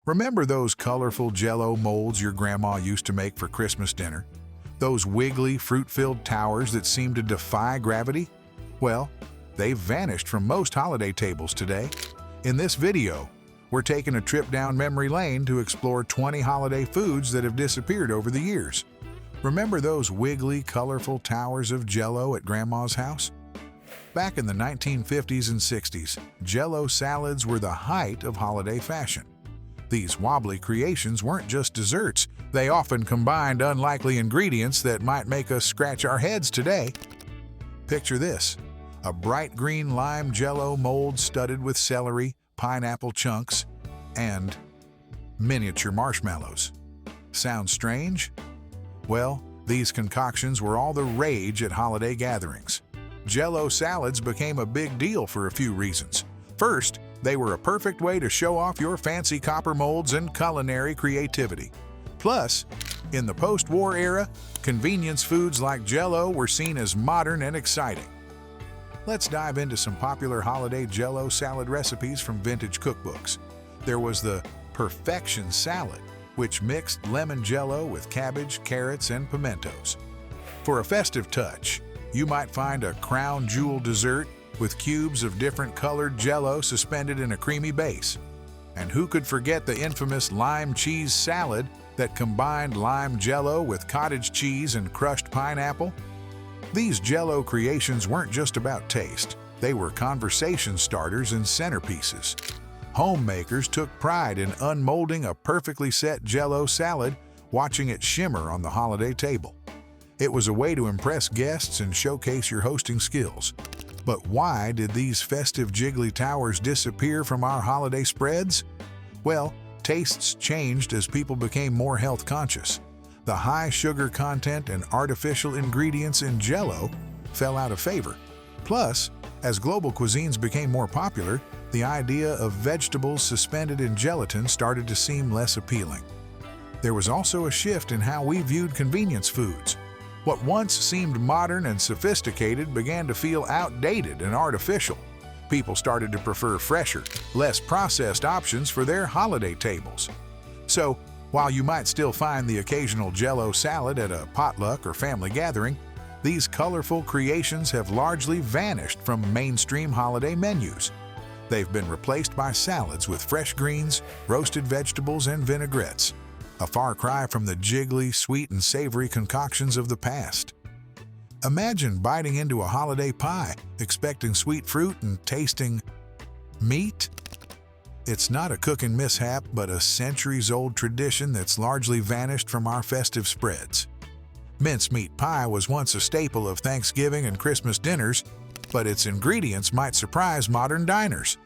Remember those colorful Jell-O molds your grandma used to make for Christmas dinner? Those wiggly, fruit-filled towers that seemed to defy gravity? Well, they've vanished from most holiday tables today. In this video, we're taking a trip down memory lane to explore 20 holiday foods that have disappeared over the years. Remember those wiggly, colorful towers of Jell-O at Grandma's house? Back in the 1950s and 60s, Jell-O salads were the height of holiday fashion. These wobbly creations weren't just desserts. They often combined unlikely ingredients that might make us scratch our heads today. Picture this: a bright green lime Jell-O mold studded with celery, pineapple chunks, and miniature marshmallows. Sounds strange? Well, these concoctions were all the rage at holiday gatherings. Jell-O salads became a big deal for a few reasons. First, they were a perfect way to show off your fancy copper molds and culinary creativity. Plus, in the post-war era, convenience foods like Jell-O were seen as modern and exciting. Let's dive into some popular holiday Jell-O salad recipes from vintage cookbooks. There was the Perfection Salad, which mixed lemon Jell-O with cabbage, carrots, and pimentos. For a festive touch, you might find a crown jewel dessert with cubes of different colored Jell-O suspended in a creamy base. And who could forget the infamous lime cheese salad that combined lime Jell-O with cottage cheese and crushed pineapple? These Jell-O creations weren't just about taste. They were conversation starters and centerpieces. Homemakers took pride in unmolding a perfectly set Jell-O salad, watching it shimmer on the holiday table. It was a way to impress guests and showcase your hosting skills. But why did these festive jiggly towers disappear from our holiday spreads? Well, tastes changed as people became more health conscious. The high sugar content and artificial ingredients in Jell-O fell out of favor. Plus, as global cuisines became more popular, the idea of vegetables suspended in gelatin started to seem less appealing. There was also a shift in how we viewed convenience foods. What once seemed modern and sophisticated began to feel outdated and artificial. People started to prefer fresher, less processed options for their holiday tables. So, while you might still find the occasional Jell-O salad at a potluck or family gathering, these colorful creations have largely vanished from mainstream holiday menus. They've been replaced by salads with fresh greens, roasted vegetables, and vinaigrettes. A far cry from the jiggly, sweet, and savory concoctions of the past. Imagine biting into a holiday pie, expecting sweet fruit and tasting meat. It's not a cooking mishap, but a centuries-old tradition that's largely vanished from our festive spreads. Mincemeat pie was once a staple of Thanksgiving and Christmas dinners, but its ingredients might surprise modern diners.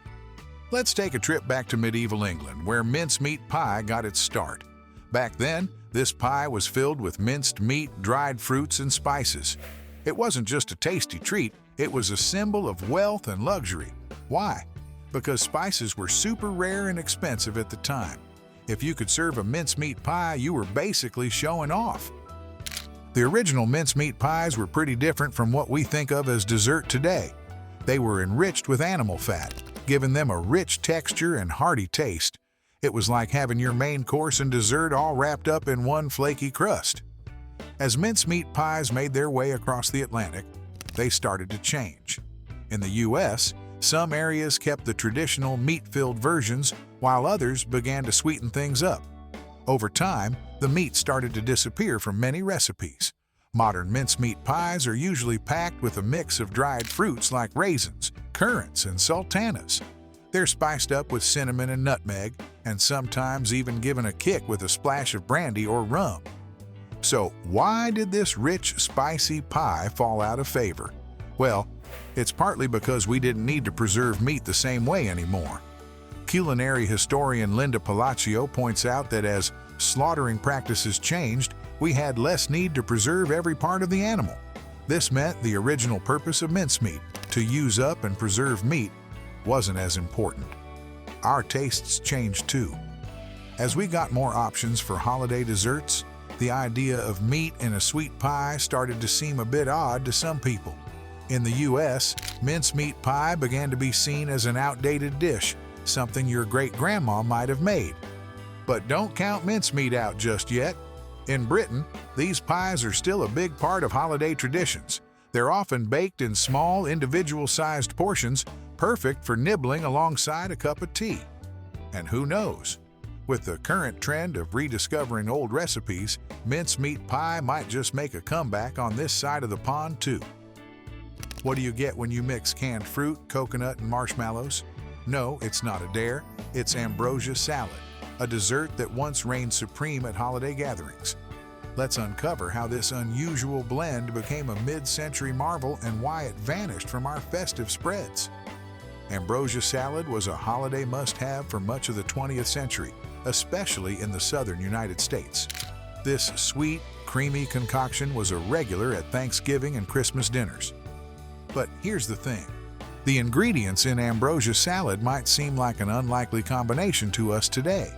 Let's take a trip back to medieval England, where mincemeat pie got its start. Back then, this pie was filled with minced meat, dried fruits, and spices. It wasn't just a tasty treat, it was a symbol of wealth and luxury. Why? Because spices were super rare and expensive at the time. If you could serve a mincemeat pie, you were basically showing off. The original mincemeat pies were pretty different from what we think of as dessert today. They were enriched with animal fat, giving them a rich texture and hearty taste. It was like having your main course and dessert all wrapped up in one flaky crust. As mincemeat pies made their way across the Atlantic, they started to change. In the U.S., some areas kept the traditional meat-filled versions, while others began to sweeten things up. Over time, the meat started to disappear from many recipes. Modern mincemeat pies are usually packed with a mix of dried fruits like raisins, currants, and sultanas. They're spiced up with cinnamon and nutmeg, and sometimes even given a kick with a splash of brandy or rum. So, why did this rich, spicy pie fall out of favor? Well, it's partly because we didn't need to preserve meat the same way anymore. Culinary historian Linda Palacio points out that as slaughtering practices changed, we had less need to preserve every part of the animal. This meant the original purpose of mincemeat, to use up and preserve meat, wasn't as important. Our tastes changed too. As we got more options for holiday desserts, the idea of meat in a sweet pie started to seem a bit odd to some people. In the U.S., mincemeat pie began to be seen as an outdated dish, something your great-grandma might have made. But don't count mincemeat out just yet. In Britain, these pies are still a big part of holiday traditions. They're often baked in small, individual-sized portions, perfect for nibbling alongside a cup of tea. And who knows? With the current trend of rediscovering old recipes, mincemeat pie might just make a comeback on this side of the pond too. What do you get when you mix canned fruit, coconut, and marshmallows? No, it's not a dare, it's ambrosia salad, a dessert that once reigned supreme at holiday gatherings. Let's uncover how this unusual blend became a mid-century marvel and why it vanished from our festive spreads. Ambrosia salad was a holiday must-have for much of the 20th century, especially in the southern United States. This sweet, creamy concoction was a regular at Thanksgiving and Christmas dinners. But here's the thing. The ingredients in ambrosia salad might seem like an unlikely combination to us today.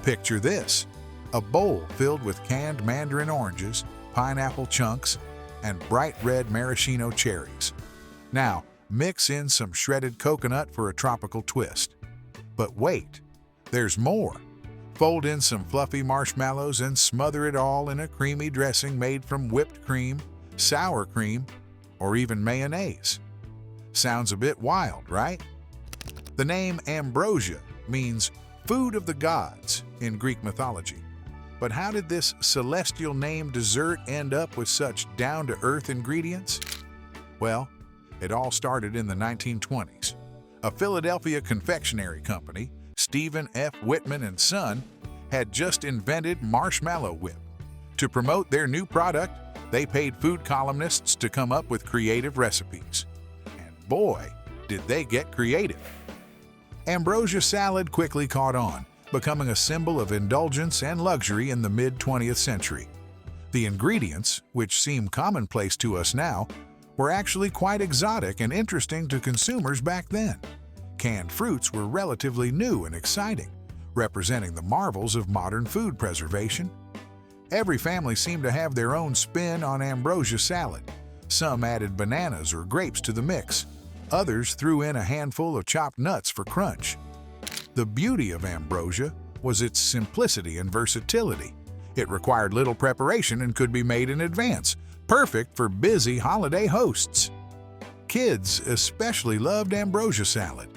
Picture this: a bowl filled with canned mandarin oranges, pineapple chunks, and bright red maraschino cherries. Now, mix in some shredded coconut for a tropical twist. But wait, there's more. Fold in some fluffy marshmallows and smother it all in a creamy dressing made from whipped cream, sour cream, or even mayonnaise. Sounds a bit wild, right? The name ambrosia means food of the gods in Greek mythology. But how did this celestial named dessert end up with such down-to-earth ingredients? Well, it all started in the 1920s. A Philadelphia confectionery company, Stephen F. Whitman and Son, had just invented marshmallow whip. To promote their new product, they paid food columnists to come up with creative recipes. And boy, did they get creative. Ambrosia salad quickly caught on, becoming a symbol of indulgence and luxury in the mid-20th century. The ingredients, which seem commonplace to us now, were actually quite exotic and interesting to consumers back then. Canned fruits were relatively new and exciting, representing the marvels of modern food preservation. Every family seemed to have their own spin on ambrosia salad. Some added bananas or grapes to the mix. Others threw in a handful of chopped nuts for crunch. The beauty of ambrosia was its simplicity and versatility. It required little preparation and could be made in advance, perfect for busy holiday hosts. Kids especially loved ambrosia salad.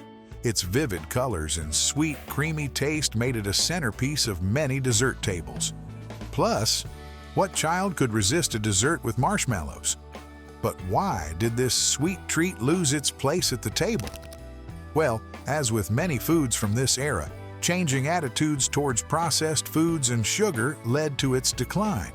Its vivid colors and sweet, creamy taste made it a centerpiece of many dessert tables. Plus, what child could resist a dessert with marshmallows? But why did this sweet treat lose its place at the table? Well, as with many foods from this era, changing attitudes towards processed foods and sugar led to its decline.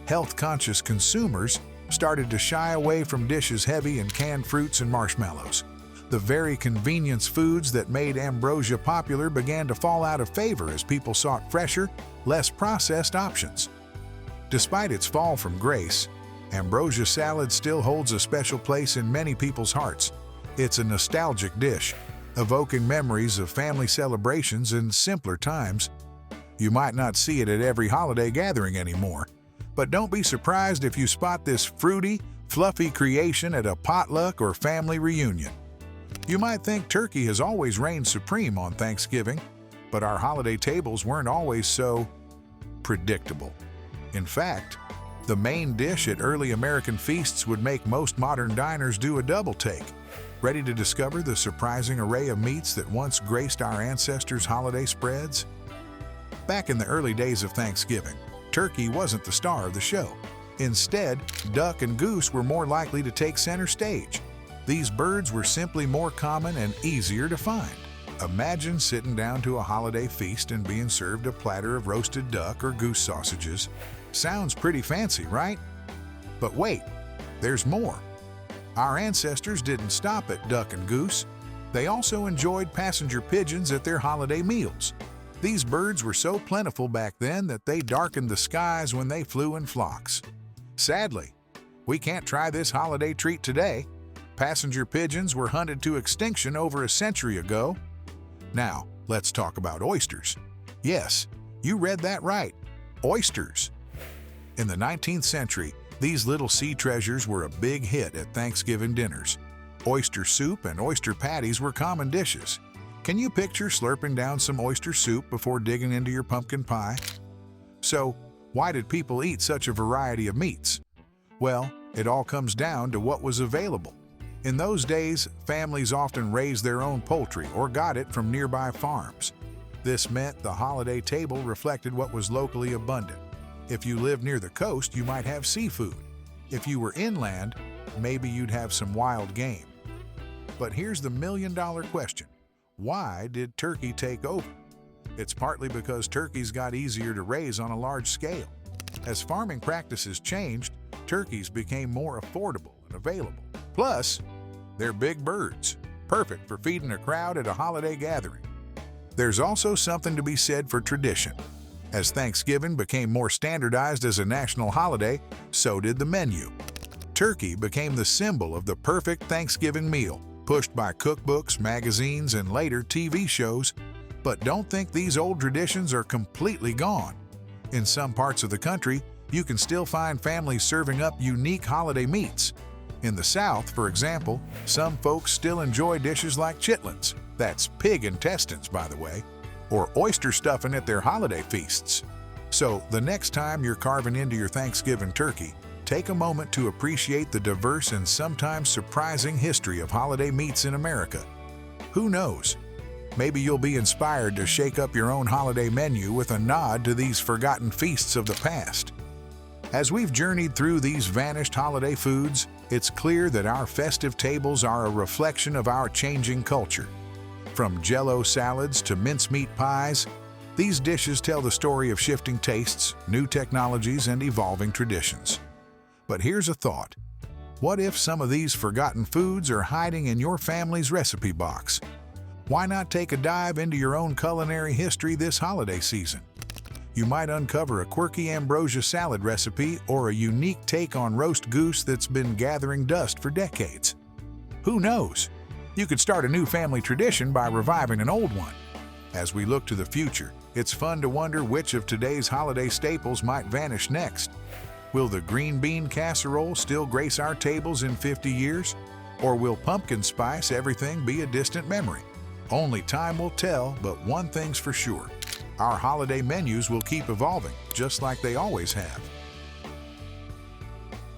Health-conscious consumers started to shy away from dishes heavy in canned fruits and marshmallows. The very convenience foods that made ambrosia popular began to fall out of favor as people sought fresher, less processed options. Despite its fall from grace, ambrosia salad still holds a special place in many people's hearts. It's a nostalgic dish, evoking memories of family celebrations and simpler times. You might not see it at every holiday gathering anymore, but don't be surprised if you spot this fruity, fluffy creation at a potluck or family reunion. You might think turkey has always reigned supreme on Thanksgiving, but our holiday tables weren't always so predictable. In fact, the main dish at early American feasts would make most modern diners do a double take. Ready to discover the surprising array of meats that once graced our ancestors' holiday spreads? Back in the early days of Thanksgiving, turkey wasn't the star of the show. Instead, duck and goose were more likely to take center stage. These birds were simply more common and easier to find. Imagine sitting down to a holiday feast and being served a platter of roasted duck or goose sausages. Sounds pretty fancy, right? But wait, there's more. Our ancestors didn't stop at duck and goose. They also enjoyed passenger pigeons at their holiday meals. These birds were so plentiful back then that they darkened the skies when they flew in flocks. Sadly, we can't try this holiday treat today. Passenger pigeons were hunted to extinction over a century ago. Now, let's talk about oysters. Yes, you read that right. Oysters. In the 19th century, these little sea treasures were a big hit at Thanksgiving dinners. Oyster soup and oyster patties were common dishes. Can you picture slurping down some oyster soup before digging into your pumpkin pie? So, why did people eat such a variety of meats? Well, it all comes down to what was available. In those days, families often raised their own poultry or got it from nearby farms. This meant the holiday table reflected what was locally abundant. If you lived near the coast, you might have seafood. If you were inland, maybe you'd have some wild game. But here's the million-dollar question. Why did turkey take over? It's partly because turkeys got easier to raise on a large scale. As farming practices changed, turkeys became more affordable and available. Plus, they're big birds, perfect for feeding a crowd at a holiday gathering. There's also something to be said for tradition. As Thanksgiving became more standardized as a national holiday, so did the menu. Turkey became the symbol of the perfect Thanksgiving meal, pushed by cookbooks, magazines, and later TV shows. But don't think these old traditions are completely gone. In some parts of the country, you can still find families serving up unique holiday meats. In the South, for example, some folks still enjoy dishes like chitlins, that's pig intestines, by the way, or oyster stuffing at their holiday feasts. So, the next time you're carving into your Thanksgiving turkey, take a moment to appreciate the diverse and sometimes surprising history of holiday meats in America. Who knows? Maybe you'll be inspired to shake up your own holiday menu with a nod to these forgotten feasts of the past. As we've journeyed through these vanished holiday foods, it's clear that our festive tables are a reflection of our changing culture. From Jell-O salads to mincemeat pies, these dishes tell the story of shifting tastes, new technologies, and evolving traditions. But here's a thought. What if some of these forgotten foods are hiding in your family's recipe box? Why not take a dive into your own culinary history this holiday season? You might uncover a quirky ambrosia salad recipe or a unique take on roast goose that's been gathering dust for decades. Who knows? You could start a new family tradition by reviving an old one. As we look to the future, it's fun to wonder which of today's holiday staples might vanish next. Will the green bean casserole still grace our tables in 50 years? Or will pumpkin spice everything be a distant memory? Only time will tell, but one thing's for sure. Our holiday menus will keep evolving, just like they always have.